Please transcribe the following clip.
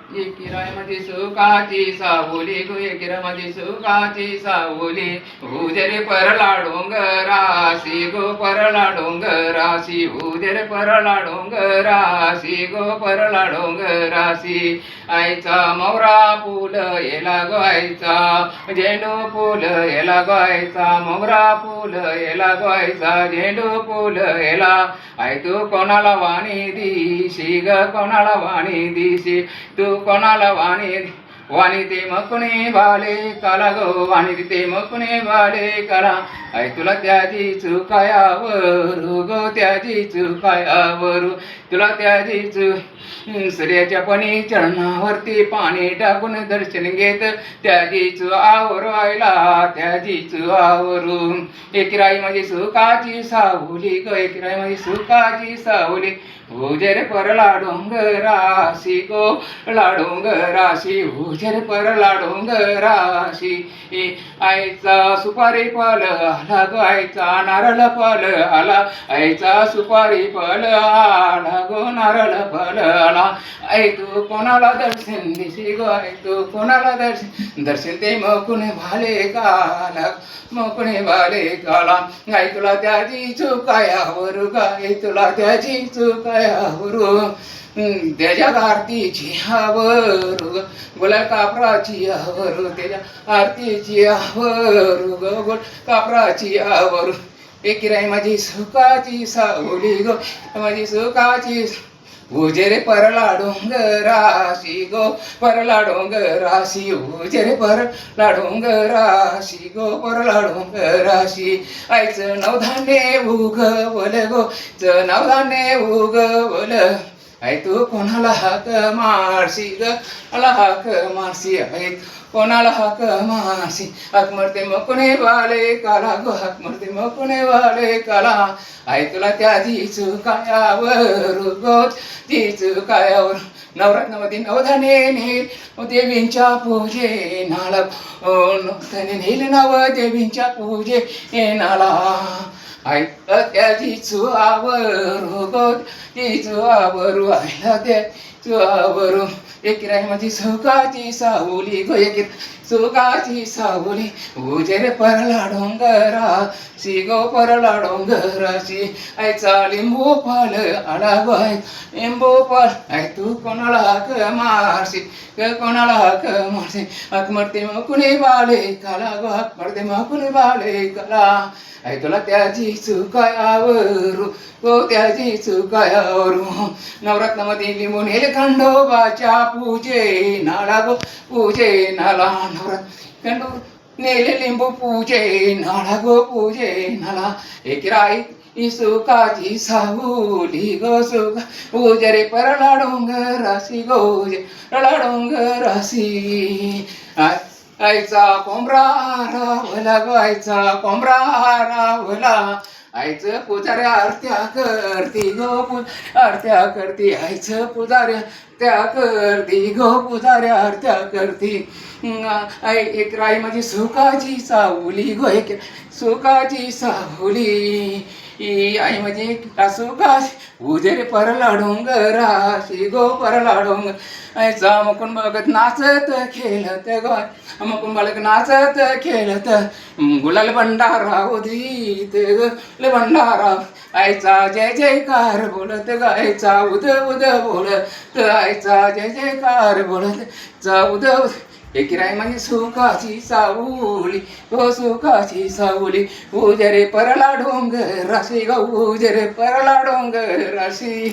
एकिराय मध्ये सुखाची सावली गो एकिराय मध्ये सुखाची सावली उजरे परला डोंगराशी गो परला डोंगराशी उजरे परला डोंगराशी गो परला डोंगराशी आईचा मोरा फुल येला गो आईचा झेंडू फुल येला गो आईचा मोगरा फुल येला गो आईचा झेंडू फुल येला आई तू कोणाला वाणी दिशी ग कोणाला वाणी दिशी तू कोणाला वाणी ते मकुणे बाले काला गो वाणी ते मकुणे बाले काला आई तुला त्याची चुकायावर गो त्याची चुकायावर तुला त्याची सूर्याच्या पणी चरणावरती पाणी टाकून दर्शन घेत त्याचीच आवर आयला त्याचीच आवरून एकिराई माझी सुखाची सावली ग एकिराई माझी सुखाची सावली उजेर परला डोंगराशी गो डोंगराशी उजेर परला डोंगराशी आईचा सुपारी फल आला गो आईचा नारळ फल आला आईचा सुपारी फल आला गो नारळ फल आला आई तू कोणाला दर्शन दिशी गो आई तू कोणाला दर्शन ते मकुणे भाले काला मकुणे भाले काला आई तुला त्याची चुकायावर गाय तुला त्याची चुकायावर त्याच्या आरतीची आवर गोलाल कापराची आवर त्याच्या आरतीची आवर गोल कापराची आवर एकिराई माझी सुखाची सावली गो माझी सुखाची उजेरे परला डोंगराशी गो परला डोंगराशी उजेरे परला डोंगराशी गो परला डोंगराशी आईचं नवधान्य उगवल गो नवधान्य उगवल आई तू कोणाला हाक मारशी ग मला हाक मारशी आई कोणाला हाक मारशी हाक मरते मकुणे वाले काला गो हाक मरते मकुणे वाले काला आई तुला त्याची चुकायावर गो ती चुकायावर नवरत्नामध्ये नवधाने नेल देवींच्या पूजे नाला नेल नव देवींच्या पूजे नाला आई त्याची चुआवर गो ती चुआवर आईला त्या चुआवर एकिराई माझी सुखाची सावली गो एकिर सुखाची सावली उजेर परला डोंगराशी गो परला डोंगराशी आईचा लिंबू फल आला गो आई लिंबू फल आई तू कोणाला हाक मारशी ग कोणाला हाक मारशी हाक मरते मकुणे बाले काला गो हाक मरते मकुणे बाले काला आई तुला त्याची चुकायावर गो त्याची चुकायावर नवरत्नामध्ये लिंबू नेल खंडोबाच्या पूजे नाला गो पूजे नाला नवरत्न खंडो नेले लिंबू पूजे नाला गो पूजे नाला एकिराई सुखाची सावली गो सुख उजरे परला डोंगराशी गो परला डोंगराशी आईचा कोंबरा रावला गो आईचा कोंबरा रावला आईचं पुजाऱ्या आरत्या करती गो आरत्या करती आईचं पुजाऱ्या त्या करती गो पुजाऱ्या आरत्या करती आई एकिराई माझी सुखाची सावली गो एक सुखाची सावली आई माझी सुखाची उजेर परला डोंगराशी गो परला डोंगर आईचा मकून बघत नाचत खेळत गो मकून बालक नाचत खेळत गुलाल भंडारा उदित गुलाल भंडारा आईचा जय जयकार बोलत गायचा उद उद बोलत आईचा जय जयकार बोलत जा उद एकिराई माझी सुखाची सावली गो सुखाची सावली उजरे परला डोंगराशी गो उजरे परला डोंगराशी